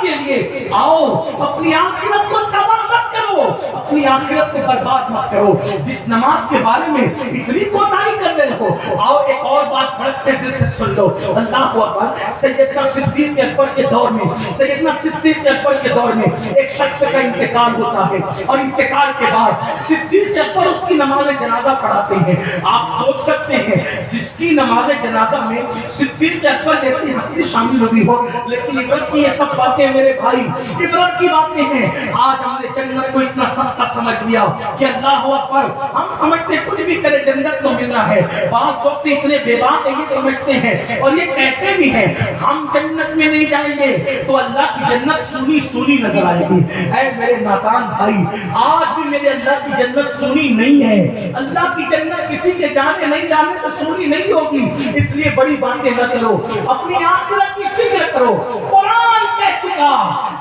کے لیے آؤ، اپنی آخرت کو تباہ مت کرو، اپنی آخرت کو برباد مت کرو جس نماز کے بارے میں اتنی کوتاہی کر رہے ہو۔ آؤ ایک اور بات دھڑکتے دل سے سن لو، اللہ اکبر۔ سیدنا صدیق اکبر کے دور میں، سیدنا صدیق اکبر کے دور میں ایک شخص کا انتقال ہوتا ہے، اور انتقال کے بعد صدیق اکبر اس کی نماز جنازہ پڑھاتے ہیں۔ آپ سوچ سکتے ہیں جس کی نماز جنازہ میں صدیق اکبر جیسی ہستی شامل ہوئی ہو، لیکن عبرت کی یہ سب باتیں میرے بھائی عبرت کی باتیں ہیں۔ آج ہم نے جنت کو اتنا سستا سمجھ لیا کہ اللہ اکبر، ہم سمجھتے کچھ بھی کرے جنت تو ملنا ہے۔ بعض لوگ اتنے بے باک یہ سمجھتے ہیں اور یہ کہتے بھی ہیں ہم جنت میں نہیں جائیں گے تو اللہ کی جنت سونی سونی نظر آئے گی۔ اے میرے نادان بھائی، آج بھی میرے اللہ کی جنت سونی نہیں ہے۔ اللہ کی جنت کسی کے جانے نہیں جانے تو سونی نہیں ہوگی، اس لیے بڑی باتیں نہ کرو، اپنی آخرت کی فکر کرو۔ قرآن کہہ چکا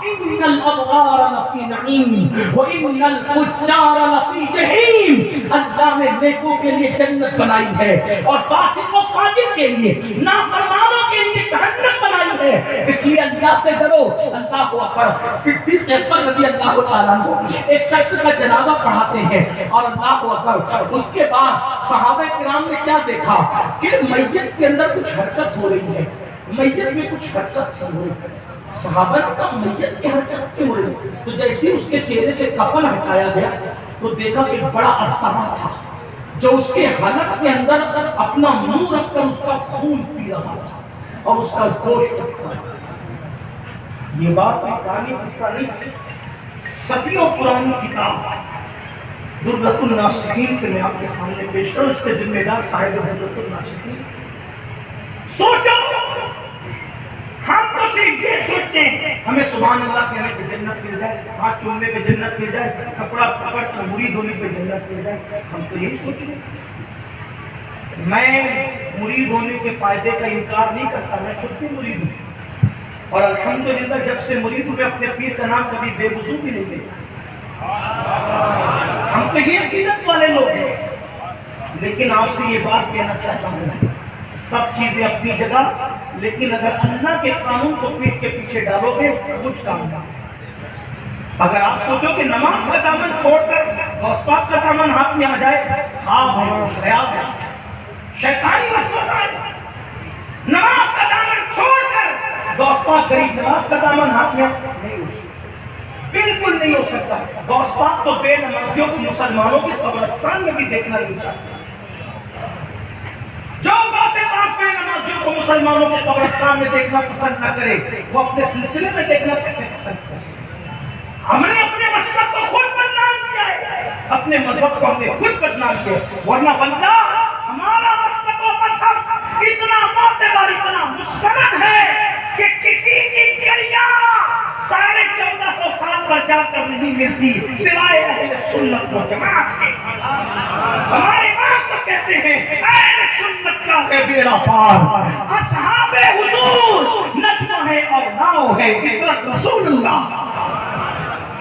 ان الابرار لفی نعیم وان الفجار لفی جحیم۔ اللہ نے نیکوں کے لیے جنت بنائی ہے اور فاسق و فاجر کے لیے، نافرمانوں کے لیے جہنم بنائی ہے۔ اس لیے اللہ سے ڈرو۔ اللہ اکبر۔ صدیق اکبر رضی اللہ تعالیٰ عنہ ایک شخص کا جنازہ پڑھاتے ہیں، اور اللہ اکبر، اس کے بعد صحابہ کرام نے کیا دیکھا کہ میت کے اندر کچھ حرکت ہو رہی ہے، میت میں کچھ حرکت سی ہو رہی ہے۔ صحابہ نے کہا میت کی حرکت کیوں ہو رہی ہے؟ تو جیسے اس کے چہرے سے کفن ہٹایا گیا تو دیکھا کہ بڑا استہا تھا جو اس کے حلق کے اندر اپنا منہ رکھ کر اس کا خون پی رہا تھا اور اس کا گوشت کھا رہا تھا۔ یہ بات میں کہانی قصہ نہیں، صدیوں پرانی کتاب درۃ الناصحین سے میں آپ کے سامنے پیش کروں۔ اس کے ذمہ دار صاحب درۃ الناصحین۔ سوچو، ہم تو صرف یہ سوچتے ہیں ہمیں سبحان اللہ کہنے پہ جنت مل جائے، ہاتھ چومنے پہ جنت مل جائے، کپڑا پکڑ کر مرید ہونے پہ جنت مل جائے، ہم تو یہی سوچتے ہیں۔ میں مرید ہونے کے فائدے کا انکار نہیں کرتا، میں خود بھی مرید ہوں، اور الحمدللہ جب سے مرید ہوں میں اپنے پیر کا نام کبھی بے وضو بھی نہیں لیتا۔ ہم تو یہ عقیدت والے لوگ ہیں۔ لیکن آپ سے یہ بات کہنا چاہتا ہوں، سب چیزیں اپنی جگہ، لیکن اگر اللہ کے قانون کو پیٹ کے پیچھے ڈالو گے کچھ کام نہ۔ اگر آپ سوچو کہ نماز کا دامن چھوڑ کر غوث پاک کا دامن ہاتھ میں آ جائے، خواب ہے، خیال ہے، شیطانی وسوسہ ہے۔ نماز کا دامن چھوڑ کر غوث پاک غریب نواز کا دامن ہاتھ میں نہیں ہو سکتا، بالکل نہیں ہو سکتا۔ غوث پاک تو بے نمازیوں کو مسلمانوں کے قبرستان میں بھی دیکھنا نہیں چاہتا۔ جو غوث پاک بے نمازیوں کو مسلمانوں کے قبرستان میں دیکھنا پسند نہ کرے، وہ اپنے سلسلے میں دیکھنا کیسے پسند کرے؟ ہم نے اپنے مسلک کو خود بدنام کیا ہے، اپنے مذہب کو ہم نے خود بدنام کیا، ورنہ واللہ ہمارا مسلک و مذہب اتنا معتبر، اتنا مستند ہے کہ کسی کی کڑیاں 1450 سال پر جا کر نہیں ملتی سوائے اہل سنت و جماعت کے۔ ہمارے امام تو کہتے ہیں اہل سنت کا ہے بیڑا پار، اصحاب حضور نجمہ ہے اور ناؤ ہے عطرت رسول اللہ۔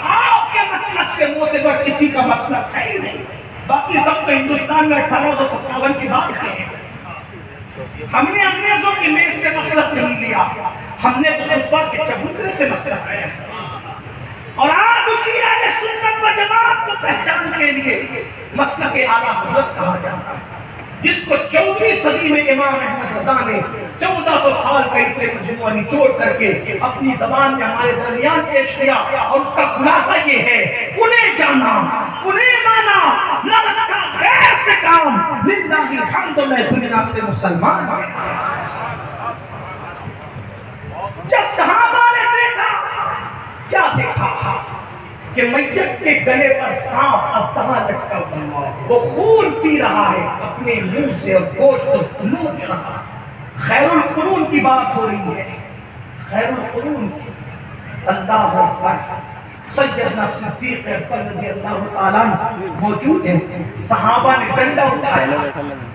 آپ کے مسلک سے معتبر کسی کا مسلک ہے ہی نہیں، باقی سب تو ہندوستان میں 1857 کی بات ہے۔ ہم نے انگریزوں کی میز سے مسلک نہیں لیا، ہم نے صفا کے چبوترے سے مسلک لیا، اور آج اسی اہل سنت و جماعت کو پہچان کے لیے مسلک اعلیٰ حضرت کہا جاتا ہے، جس کو 14ویں صدی میں امام احمد رضا نے 1400 سال کا اتنے مجموعہ نچوڑ کر کے اپنی زبان میں ہمارے درمیان پیش کیا، اور اس کا خلاصہ یہ ہے: انہیں جانا، انہیں مانا، نہ رکھا غیر سے کام، للہ الحمد میں دنیا سے مسلمان ہوں۔ جب صحابہ نے دیکھا، کیا دیکھا کہ میت کے گلے پر سانپ اژدہا لٹکا ہوا ہے، وہ خون پی رہا ہے، اپنے منہ سے اور گوشت نوچ رہا ہے۔ خیر القرون کی بات ہو رہی ہے، خیر القرون کی۔ اللہ اکبر۔ سیدنا صدیق اکبر رضی اللہ تعالیٰ موجود ہیں، صحابہ نے ڈنڈا اٹھایا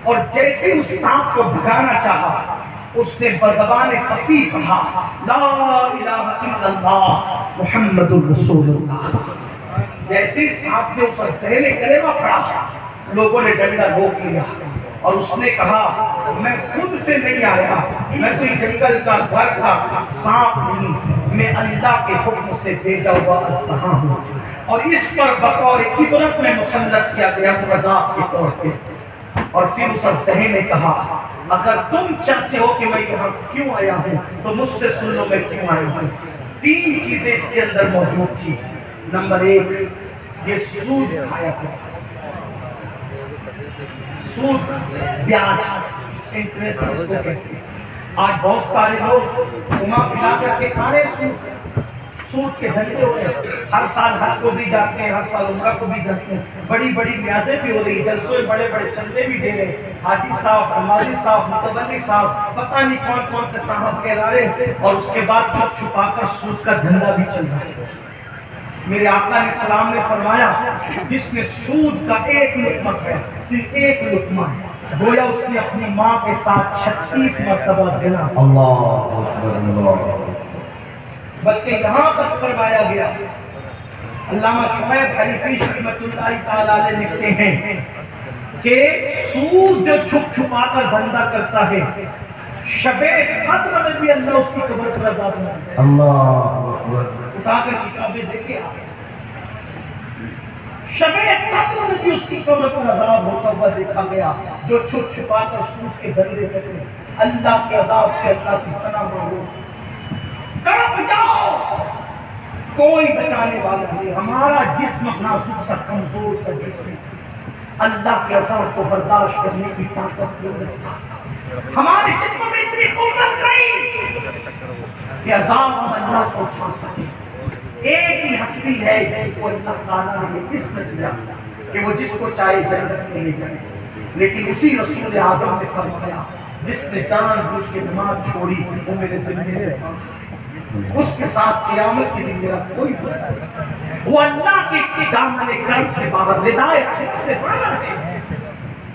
اور جیسے اس سانپ کو بھگانا چاہا، اس نے بزبان فصیح کہا: لا الہ الا اللہ محمد الرسول اللہ۔ جیسے سانپ نے اس پر پہلے کلمہ پڑھا، لوگوں نے ڈنڈا روک لیا اور اس نے کہا: میں خود سے نہیں آیا، میں کوئی جنگل کا گھر کا سانپ نہیں، میں اللہ کے حکم سے بھیجا ہوا اژدہا ہوں، اور اس پر بطور عبرت میں مسلط کیا گیا عذاب کے طور پہ۔ اور پھر اس اژدہے نے کہا اگر تم چاہتے ہو کہ میں یہاں کیوں آیا ہوں تو مجھ سے سن لو میں کیوں آیا ہوں۔ تین چیزیں اس کے اندر موجود تھی۔ نمبر ایک، یہ سود کھایا کرتا، سود، بیاج، انٹرسٹ اس کو کہتے ہیں۔ آج بہت سارے لوگ گھما پھرا کر کے کھا رہے سود، سود کے دھندے ہو رہے ہیں۔ ہر سال حج کو بھی جاتے ہیں، ہر سال عمرہ کو بھی جاتے ہیں، بڑی بڑی نیازیں بھی ہو رہی، جلسوں میں بڑے بڑے چندے بھی دے رہے، حاجی صاحب، عماری صاحب، متولی صاحب، پتہ نہیں کون کون سے صاحب کہلا رہے، اور اس کے بعد چھپ چھپا کر سود کا دھندا بھی چل رہا ہے۔ میرے آقا علیہ السلام نے فرمایا جس نے سود کا ایک لقمہ کھایا، صرف ایک لقمہ، گویا اس نے اپنی ماں کے ساتھ 36 مرتبہ زنا۔ اللہ اکبر، اللہ، بلکہ یہاں تک فرمایا گیا، علامہ شعیب حریفی رحمۃ اللہ تعالی علیہ لکھتے ہیں کہ سود جو چھپ چھپا کر دھندا کرتا ہے، شب قدر میں بھی اللہ اس کی قبر پر عذاب دیتا ہے۔ اللہ اکبر، اٹھا کر کتابیں دیکھیں، شب قدر میں بھی اس کی قبر پر عذاب ہوتا ہوا دیکھا گیا۔ جو چھپ چھپا کر سود کے دھندے کرتے، اللہ کے عذاب سے اللہ کی پناہ مانگو، تڑپ جاؤ، کوئی بچانے والا نہیں۔ ہمارا جسم نازک سا، کمزور سا جسم، اللہ کے عذاب کو برداشت کرنے کی طاقت نہیں رکھتا۔ ہمارے جسم میں اتنی قوت نہیں کہ عذاب ہم اللہ کو اٹھا سکے۔ ایک ہی ہستی ہے جس کو اللہ تعالیٰ نے اس میں دیا کہ وہ جس کو چاہے جنت میں لے جائے، لیکن اسی رسول اعظم نے فرمایا جس نے جان بوجھ کے نماز چھوڑی وہ میرے ذمے سے اس کے ساتھ قیامت کے دن میرا کوئی فرق نہیں۔ وہ اللہ کے دامن کرم سے باہر، ردائے خود سے باہر ہے۔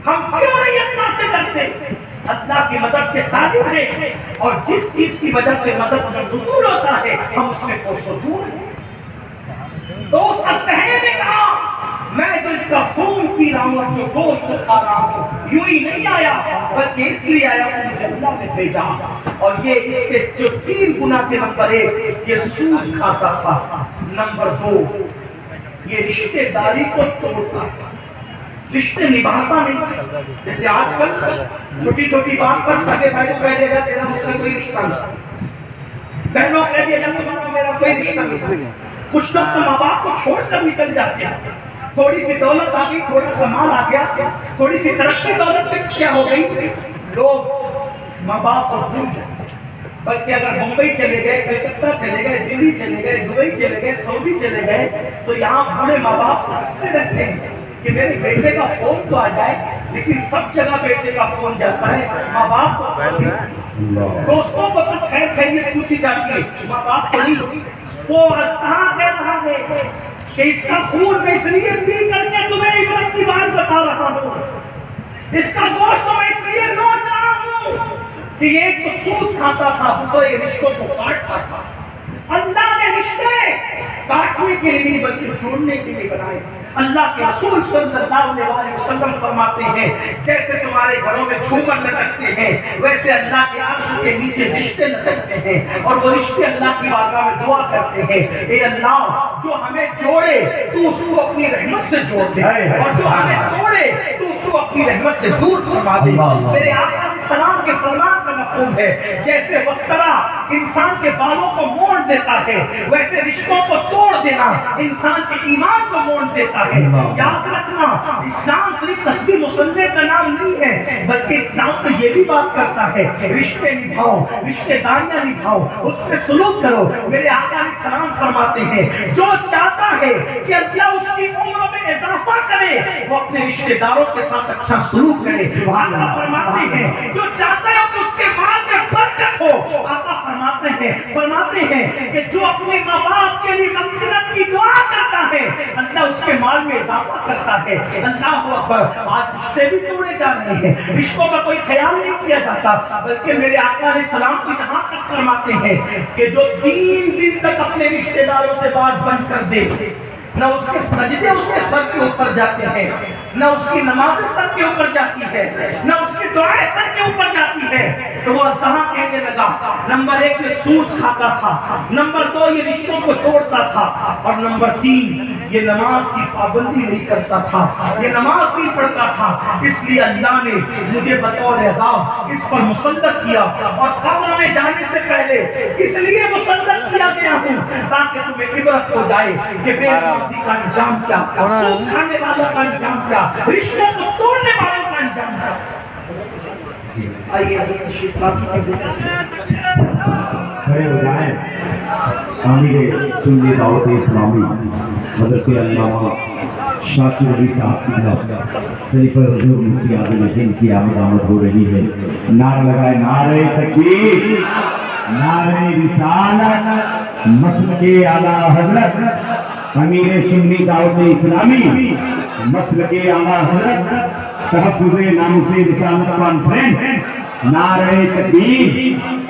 ہم کیوں نہیں اللہ سے ڈرتے؟ اللہ کی مدد کے طالب ہیں، اور جس چیز کی وجہ سے مدد کا نزول ہوتا ہے ہم اس سے کوسوں دور ہیں۔ تو اس اژدہے نے کہا میں تو اس کا خون پی رہا ہوں اور جو گوشت کھا رہا ہوں، یوں ہی نہیں آیا بلکہ اس لیے آیا کہ مجھے اللہ نے بھیجا۔ اور یہ اس کے جو 3 گناہ کے نمبر 1 یہ سود کھاتا تھا، نمبر 2 یہ رشتے داری کو توڑتا تھا، رشتے نبھاتا نہیں۔ جیسے آج کل چھوٹی چھوٹی بات پر سگے بھائی کہہ دے گا تیرا مجھ سے کوئی رشتہ نہیں، بہنوں کہہ دے گا تمہارا میرا کوئی رشتہ نہیں۔ کچھ لوگ تو ماں باپ کو چھوڑ کر نکل جاتے ہیں، تھوڑی سی دولت آ گئی، تھوڑا سا مال آ گیا، تھوڑی سی ترقی دولت میں کیا ہو گئی، لوگ ماں باپ کو بھول جاتے ہیں۔ بلکہ اگر ممبئی چلے گئے، کلکتہ چلے گئے، دلی چلے گئے، دبئی چلے گئے، سعودی چلے گئے، تو یہاں بڑے ماں باپ ہنستے رہتے ہیں کہ میرے بیٹے کا فون تو آ جائے، لیکن سب جگہ بیٹے کا فون جاتا ہے، ماں باپ کو دوستوں کو تو خیر خیریت پوچھی جاتی ہے، ماں باپ کو نہیں۔ وہ اژدہا کہہ رہا ہے کہ اس کا خون میں اس لیے پی کر کے تمہیں عبرت کی بات بتا رہا ہوں، اس کا گوشت میں اس لیے نوچ رہا ہوں کہ یہ ایک تو سود کھاتا تھا، دوسرے رشتوں کو کاٹتا تھا۔ اللہ نے رشتے کاٹنے کے لیے نہیں بلکہ جوڑنے کے لیے بنائے۔ اللہ کے رسول صلی اللہ علیہ وسلم فرماتے ہیں جیسے تمہارے گھروں میں جھومر لٹکتے ہیں ویسے اللہ کے عرش کے نیچے رشتے لٹکتے ہیں، اور وہ رشتے اللہ کی بارگاہ میں دعا کرتے ہیں اے اللہ جو ہمیں جوڑے تو اس کو اپنی رحمت سے جوڑ دے، اور جو ہمیں توڑے تو اس کو اپنی رحمت سے دور فرما دے۔ میرے آقا علیہ السلام کے فرمان کا مفہوم ہے جیسے وسطرہ انسان کے بالوں کو موڑ دیتا ہے ویسے رشتوں کو توڑ دینا انسان کے ایمان کو موڑ دیتا ہے۔ یاد رکھنا اسلام صرف تصویر مسلح کا نام نہیں ہے بلکہ اسلام تو یہ بھی بات کرتا ہے رشتے نبھاؤ، رشتے داریاں نبھاؤ، اس پہ سلوک کرو۔ میرے آقا علیہ السلام فرماتے ہیں جو چاہتا ہے کہ اللہ اس کی عمر میں اضافہ کرے وہ اپنے رشتے داروں کے ساتھ اچھا سلوک کرے۔ آقا فرماتے ہیں جو چاہتا ہے کہ اس کے مال میں برکت ہو، آقا فرماتے ہیں کہ جو اپنے ماں باپ کے لیے مغفرت کی دعا کرتا ہے اللہ اس کے مال میں اضافہ کرتا ہے۔ اللہ اکبر۔ آج رشتے بھی توڑے جا رہے ہیں، رشتوں کا کوئی خیال نہیں کیا جاتا بلکہ میرے آقا علیہ السلام کی یہاں تک فرماتے ہیں کہ جو 3 دن تک اپنے رشتے داروں سے بات بند کر دے نہ اس کے سجدے اس کے سر کے اوپر جاتے ہیں، نہ اس کی نماز سر کے اوپر جاتی ہے، نہ اس کی دعائیں سر کے اوپر جاتی ہے۔ تو وہ ازدہا کہنے لگا، نمبر 1 یہ سود کھاتا تھا، نمبر 2 یہ رشتوں کو توڑتا تھا، اور نمبر 3 یہ نماز کی پابندی نہیں کرتا تھا، یہ نماز نہیں پڑھتا تھا۔ اس لیے اللہ نے مجھے بطور عذاب اس پر مسلط کیا، اور قبر میں جانے سے پہلے اس لیے مسلط کیا گیا ہوں تاکہ تمہیں عبرت ہو جائے کہ بے نمازی کا انجام کیا، سود کھانے والوں کا انجام کیا، رشتوں کو توڑنے والوں کا انجام کیا۔ آئیے حضرت تشریف لاتی کی ذکر سے کھڑے ہو جائیں۔ امیر سنی دعوت اسلامی حضرت علامہ شاکر علی صاحب کی طرف خلیفہ حضور مفتی اعظم ہند کی آمد ہو رہی ہے۔ نعرہ لگائے، نعرہ تکبیر، نعرہ رسالت، مسلک اعلیٰ حضرت امیر سنی دعوت اسلامی، مسلک اعلیٰ حضرت تحفظ ناموس رسالت کانفرنس، نعرہ تکبیر۔